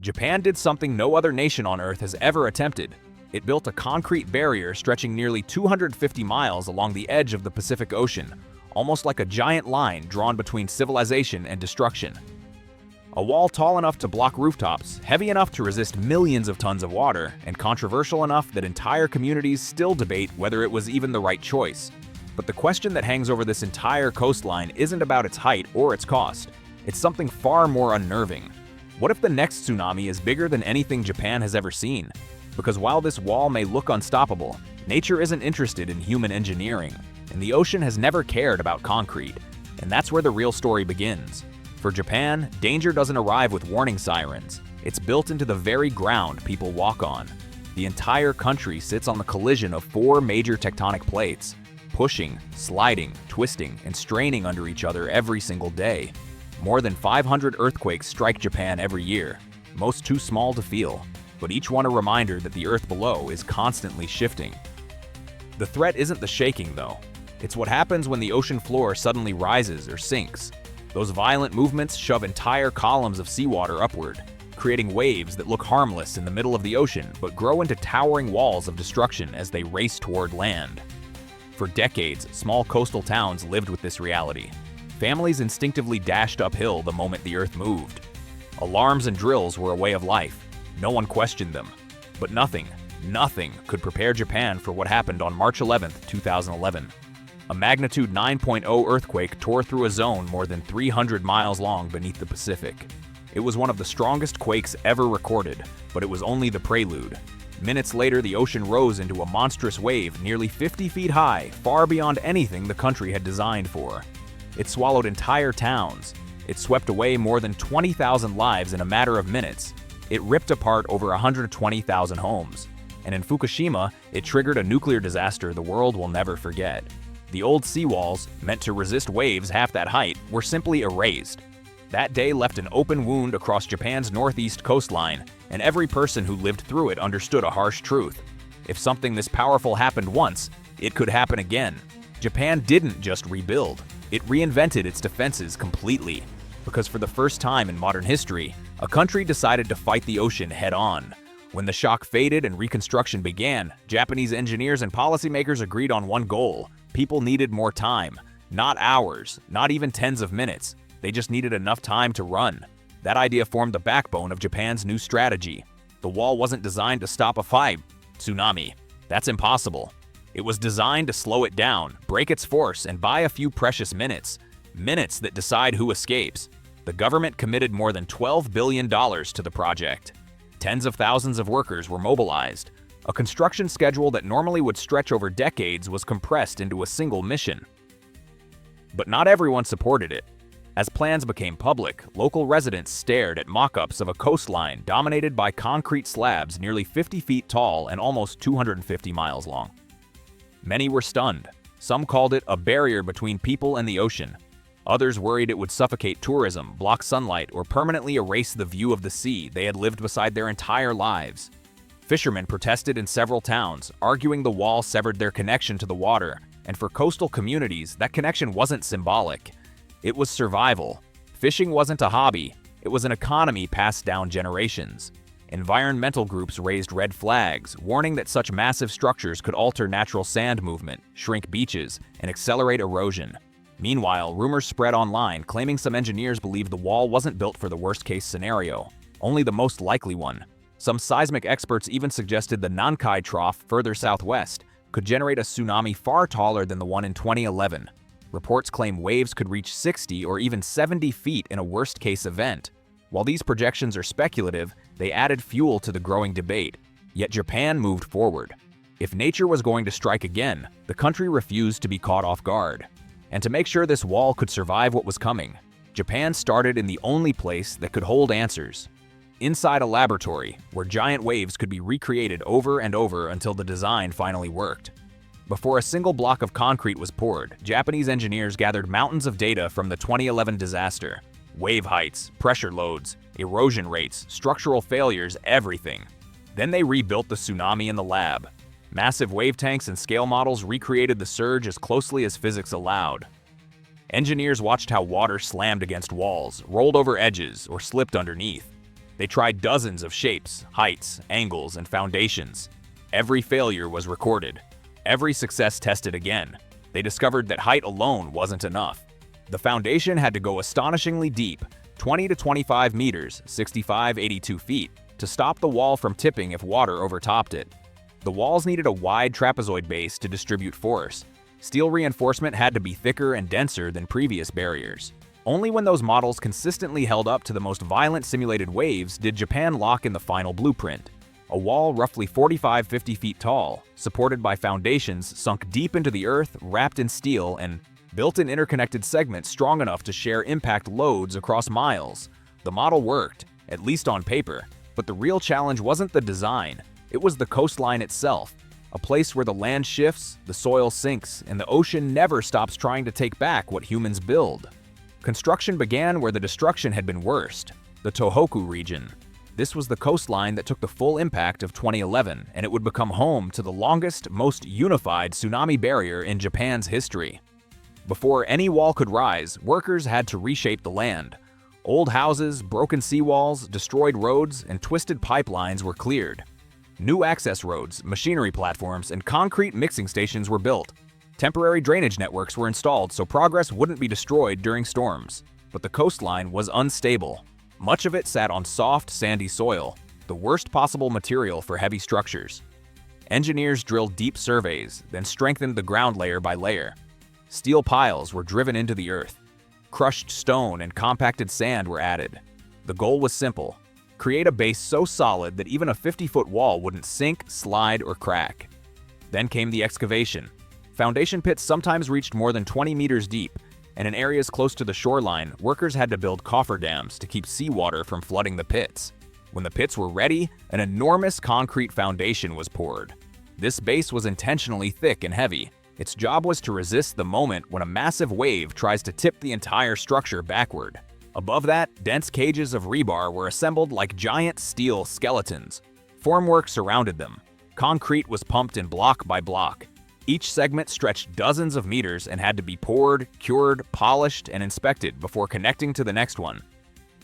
Japan did something no other nation on Earth has ever attempted. It built a concrete barrier stretching nearly 250 miles along the edge of the Pacific Ocean, almost like a giant line drawn between civilization and destruction. A wall tall enough to block rooftops, heavy enough to resist millions of tons of water, and controversial enough that entire communities still debate whether it was even the right choice. But the question that hangs over this entire coastline isn't about its height or its cost. It's something far more unnerving. What if the next tsunami is bigger than anything Japan has ever seen? Because while this wall may look unstoppable, nature isn't interested in human engineering, and the ocean has never cared about concrete. And that's where the real story begins. For Japan, danger doesn't arrive with warning sirens. It's built into the very ground people walk on. The entire country sits on the collision of four major tectonic plates, pushing, sliding, twisting, and straining under each other every single day. More than 500 earthquakes strike Japan every year, most too small to feel, but each one a reminder that the earth below is constantly shifting. The threat isn't the shaking, though. It's what happens when the ocean floor suddenly rises or sinks. Those violent movements shove entire columns of seawater upward, creating waves that look harmless in the middle of the ocean but grow into towering walls of destruction as they race toward land. For decades, small coastal towns lived with this reality. Families instinctively dashed uphill the moment the earth moved. Alarms and drills were a way of life. No one questioned them. But nothing could prepare Japan for what happened on March 11, 2011. A magnitude 9.0 earthquake tore through a zone more than 300 miles long beneath the Pacific. It was one of the strongest quakes ever recorded, but it was only the prelude. Minutes later, the ocean rose into a monstrous wave nearly 50 feet high, far beyond anything the country had designed for. It swallowed entire towns. It swept away more than 20,000 lives in a matter of minutes. It ripped apart over 120,000 homes. And in Fukushima, it triggered a nuclear disaster the world will never forget. The old seawalls, meant to resist waves half that height, were simply erased. That day left an open wound across Japan's northeast coastline, and every person who lived through it understood a harsh truth. If something this powerful happened once, it could happen again. Japan didn't just rebuild. It reinvented its defenses completely. Because for the first time in modern history, a country decided to fight the ocean head-on. When the shock faded and reconstruction began, Japanese engineers and policymakers agreed on one goal. People needed more time. Not hours, not even tens of minutes. They just needed enough time to run. That idea formed the backbone of Japan's new strategy. The wall wasn't designed to stop a tsunami. That's impossible. It was designed to slow it down, break its force, and buy a few precious minutes. Minutes that decide who escapes. The government committed more than $12 billion to the project. Tens of thousands of workers were mobilized. A construction schedule that normally would stretch over decades was compressed into a single mission. But not everyone supported it. As plans became public, local residents stared at mock-ups of a coastline dominated by concrete slabs nearly 50 feet tall and almost 250 miles long. Many were stunned. Some called it a barrier between people and the ocean. Others worried it would suffocate tourism, block sunlight, or permanently erase the view of the sea they had lived beside their entire lives. Fishermen protested in several towns, arguing the wall severed their connection to the water, and for coastal communities, that connection wasn't symbolic. It was survival. Fishing wasn't a hobby, it was an economy passed down generations. Environmental groups raised red flags, warning that such massive structures could alter natural sand movement, shrink beaches, and accelerate erosion. Meanwhile, rumors spread online claiming some engineers believed the wall wasn't built for the worst-case scenario, only the most likely one. Some seismic experts even suggested the Nankai Trough further southwest could generate a tsunami far taller than the one in 2011. Reports claim waves could reach 60 or even 70 feet in a worst-case event. While these projections are speculative, they added fuel to the growing debate. Yet Japan moved forward. If nature was going to strike again, the country refused to be caught off guard. And to make sure this wall could survive what was coming, Japan started in the only place that could hold answers. Inside a laboratory, where giant waves could be recreated over and over until the design finally worked. Before a single block of concrete was poured, Japanese engineers gathered mountains of data from the 2011 disaster. Wave heights, pressure loads, erosion rates, structural failures, everything. Then they rebuilt the tsunami in the lab. Massive wave tanks and scale models recreated the surge as closely as physics allowed. Engineers watched how water slammed against walls, rolled over edges, or slipped underneath. They tried dozens of shapes, heights, angles, and foundations. Every failure was recorded. Every success tested again. They discovered that height alone wasn't enough. The foundation had to go astonishingly deep, 20 to 25 meters, 65-82 feet, to stop the wall from tipping if water overtopped it. The walls needed a wide trapezoid base to distribute force. Steel reinforcement had to be thicker and denser than previous barriers. Only when those models consistently held up to the most violent simulated waves did Japan lock in the final blueprint. A wall roughly 45-50 feet tall, supported by foundations sunk deep into the earth, wrapped in steel, and built in interconnected segments strong enough to share impact loads across miles. The model worked, at least on paper, but the real challenge wasn't the design. It was the coastline itself, a place where the land shifts, the soil sinks, and the ocean never stops trying to take back what humans build. Construction began where the destruction had been worst, the Tohoku region. This was the coastline that took the full impact of 2011, and it would become home to the longest, most unified tsunami barrier in Japan's history. Before any wall could rise, workers had to reshape the land. Old houses, broken seawalls, destroyed roads, and twisted pipelines were cleared. New access roads, machinery platforms, and concrete mixing stations were built. Temporary drainage networks were installed so progress wouldn't be destroyed during storms. But the coastline was unstable. Much of it sat on soft, sandy soil, the worst possible material for heavy structures. Engineers drilled deep surveys, then strengthened the ground layer by layer. Steel piles were driven into the earth. Crushed stone and compacted sand were added. The goal was simple: create a base so solid that even a 50-foot wall wouldn't sink, slide, or crack. Then came the excavation. Foundation pits sometimes reached more than 20 meters deep, and in areas close to the shoreline, workers had to build cofferdams to keep seawater from flooding the pits. When the pits were ready, an enormous concrete foundation was poured. This base was intentionally thick and heavy. Its job was to resist the moment when a massive wave tries to tip the entire structure backward. Above that, dense cages of rebar were assembled like giant steel skeletons. Formwork surrounded them. Concrete was pumped in block by block. Each segment stretched dozens of meters and had to be poured, cured, polished, and inspected before connecting to the next one.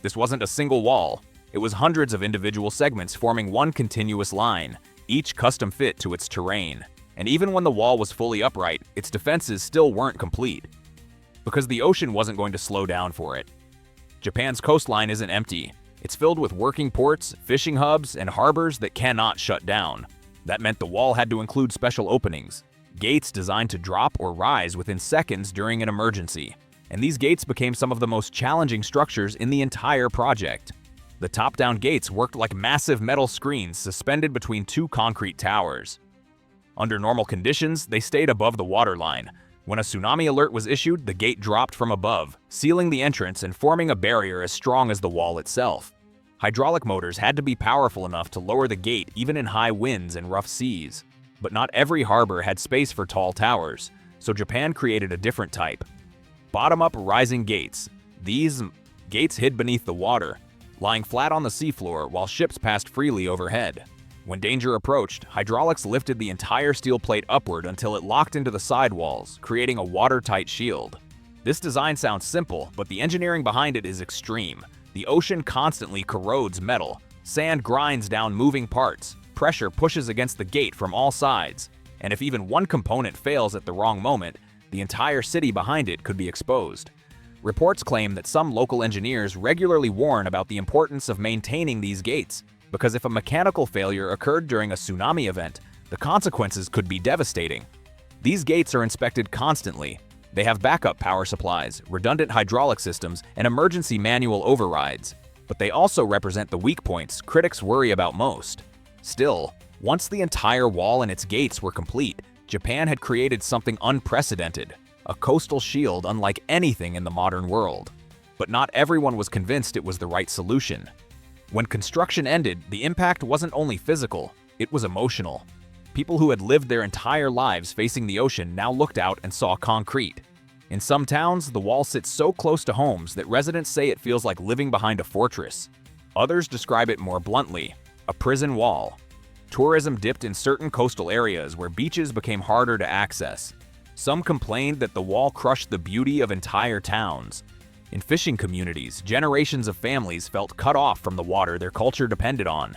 This wasn't a single wall. It was hundreds of individual segments forming one continuous line, each custom fit to its terrain. And even when the wall was fully upright, its defenses still weren't complete, because the ocean wasn't going to slow down for it. Japan's coastline isn't empty. It's filled with working ports, fishing hubs, and harbors that cannot shut down. That meant the wall had to include special openings, gates designed to drop or rise within seconds during an emergency. And these gates became some of the most challenging structures in the entire project. The top-down gates worked like massive metal screens suspended between two concrete towers. Under normal conditions, they stayed above the waterline. When a tsunami alert was issued, the gate dropped from above, sealing the entrance and forming a barrier as strong as the wall itself. Hydraulic motors had to be powerful enough to lower the gate even in high winds and rough seas. But not every harbor had space for tall towers, so Japan created a different type. Bottom-up rising gates. These gates hid beneath the water, lying flat on the seafloor while ships passed freely overhead. When danger approached, hydraulics lifted the entire steel plate upward until it locked into the sidewalls, creating a watertight shield. This design sounds simple, but the engineering behind it is extreme. The ocean constantly corrodes metal. Sand grinds down moving parts. Pressure pushes against the gate from all sides. And if even one component fails at the wrong moment, the entire city behind it could be exposed. Reports claim that some local engineers regularly warn about the importance of maintaining these gates, because if a mechanical failure occurred during a tsunami event, the consequences could be devastating. These gates are inspected constantly. They have backup power supplies, redundant hydraulic systems, and emergency manual overrides. But they also represent the weak points critics worry about most. Still, once the entire wall and its gates were complete, Japan had created something unprecedented, a coastal shield unlike anything in the modern world. But not everyone was convinced it was the right solution. When construction ended, the impact wasn't only physical, it was emotional. People who had lived their entire lives facing the ocean now looked out and saw concrete. In some towns, the wall sits so close to homes that residents say it feels like living behind a fortress. Others describe it more bluntly: a prison wall. Tourism dipped in certain coastal areas where beaches became harder to access. Some complained that the wall crushed the beauty of entire towns. In fishing communities, generations of families felt cut off from the water their culture depended on.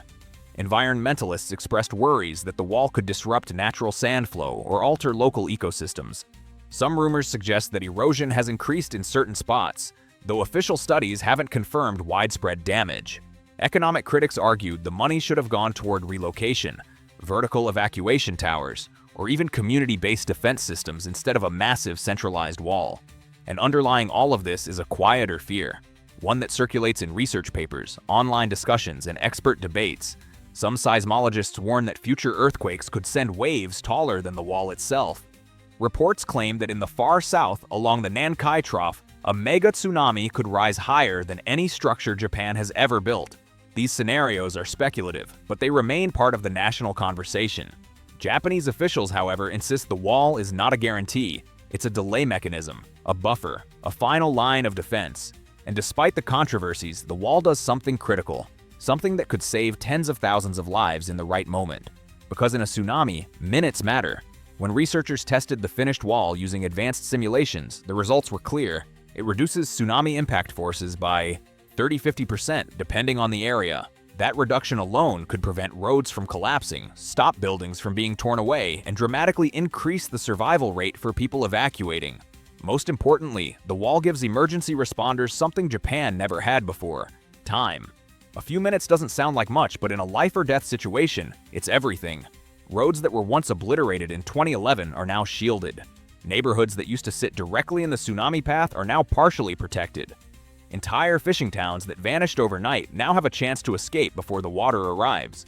Environmentalists expressed worries that the wall could disrupt natural sand flow or alter local ecosystems. Some rumors suggest that erosion has increased in certain spots, though official studies haven't confirmed widespread damage. Economic critics argued the money should have gone toward relocation, vertical evacuation towers, or even community-based defense systems instead of a massive centralized wall. And underlying all of this is a quieter fear, one that circulates in research papers, online discussions, and expert debates. Some seismologists warn that future earthquakes could send waves taller than the wall itself. Reports claim that in the far south, along the Nankai Trough, a megatsunami could rise higher than any structure Japan has ever built. These scenarios are speculative, but they remain part of the national conversation. Japanese officials, however, insist the wall is not a guarantee. It's a delay mechanism, a buffer, a final line of defense. And despite the controversies, the wall does something critical, something that could save tens of thousands of lives in the right moment. Because in a tsunami, minutes matter. When researchers tested the finished wall using advanced simulations, the results were clear. It reduces tsunami impact forces by 30–50% depending on the area. That reduction alone could prevent roads from collapsing, stop buildings from being torn away, and dramatically increase the survival rate for people evacuating. Most importantly, the wall gives emergency responders something Japan never had before: time. A few minutes doesn't sound like much, but in a life-or-death situation, it's everything. Roads that were once obliterated in 2011 are now shielded. Neighborhoods that used to sit directly in the tsunami path are now partially protected. Entire fishing towns that vanished overnight now have a chance to escape before the water arrives.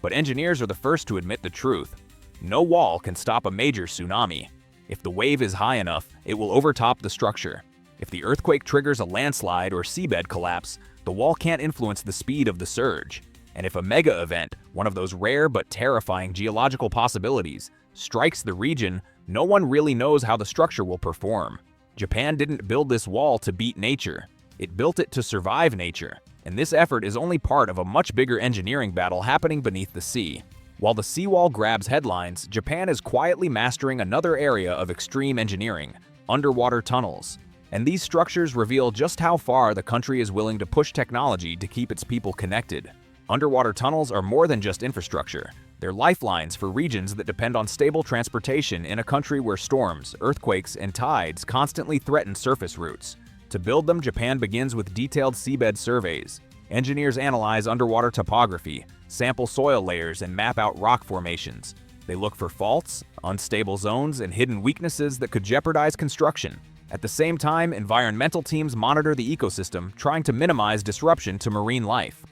But engineers are the first to admit the truth. No wall can stop a major tsunami. If the wave is high enough, it will overtop the structure. If the earthquake triggers a landslide or seabed collapse, the wall can't influence the speed of the surge. And if a mega event, one of those rare but terrifying geological possibilities, strikes the region, no one really knows how the structure will perform. Japan didn't build this wall to beat nature. It built it to survive nature, and this effort is only part of a much bigger engineering battle happening beneath the sea. While the seawall grabs headlines, Japan is quietly mastering another area of extreme engineering: underwater tunnels. And these structures reveal just how far the country is willing to push technology to keep its people connected. Underwater tunnels are more than just infrastructure. They're lifelines for regions that depend on stable transportation in a country where storms, earthquakes, and tides constantly threaten surface routes. To build them, Japan begins with detailed seabed surveys. Engineers analyze underwater topography, sample soil layers, and map out rock formations. They look for faults, unstable zones, and hidden weaknesses that could jeopardize construction. At the same time, environmental teams monitor the ecosystem, trying to minimize disruption to marine life.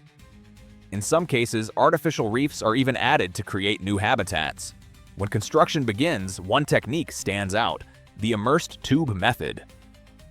In some cases, artificial reefs are even added to create new habitats. When construction begins, one technique stands out: the immersed tube method.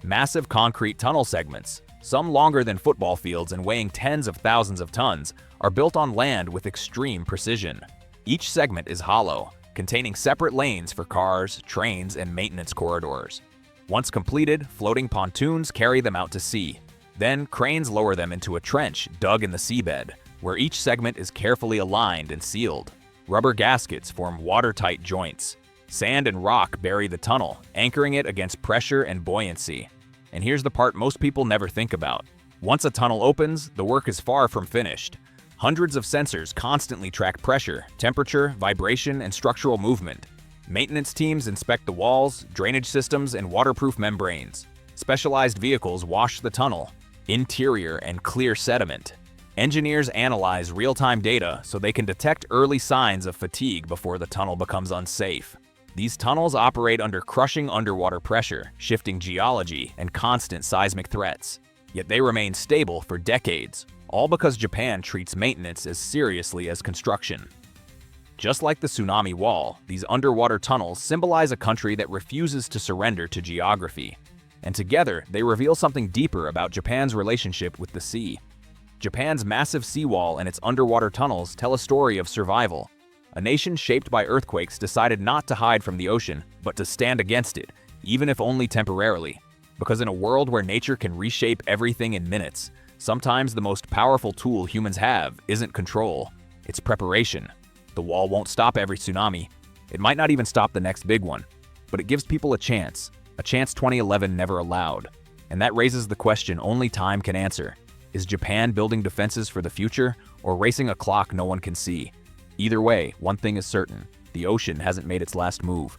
Massive concrete tunnel segments, some longer than football fields and weighing tens of thousands of tons, are built on land with extreme precision. Each segment is hollow, containing separate lanes for cars, trains, and maintenance corridors. Once completed, floating pontoons carry them out to sea. Then, cranes lower them into a trench dug in the seabed, where each segment is carefully aligned and sealed. Rubber gaskets form watertight joints. Sand and rock bury the tunnel, anchoring it against pressure and buoyancy. And here's the part most people never think about. Once a tunnel opens, the work is far from finished. Hundreds of sensors constantly track pressure, temperature, vibration, and structural movement. Maintenance teams inspect the walls, drainage systems, and waterproof membranes. Specialized vehicles wash the tunnel, interior, and clear sediment. Engineers analyze real-time data so they can detect early signs of fatigue before the tunnel becomes unsafe. These tunnels operate under crushing underwater pressure, shifting geology, and constant seismic threats. Yet they remain stable for decades, all because Japan treats maintenance as seriously as construction. Just like the tsunami wall, these underwater tunnels symbolize a country that refuses to surrender to geography. And together, they reveal something deeper about Japan's relationship with the sea. Japan's massive seawall and its underwater tunnels tell a story of survival. A nation shaped by earthquakes decided not to hide from the ocean, but to stand against it, even if only temporarily. Because in a world where nature can reshape everything in minutes, sometimes the most powerful tool humans have isn't control, it's preparation. The wall won't stop every tsunami. It might not even stop the next big one, but it gives people a chance 2011 never allowed. And that raises the question only time can answer. Is Japan building defenses for the future, or racing a clock no one can see? Either way, one thing is certain: the ocean hasn't made its last move.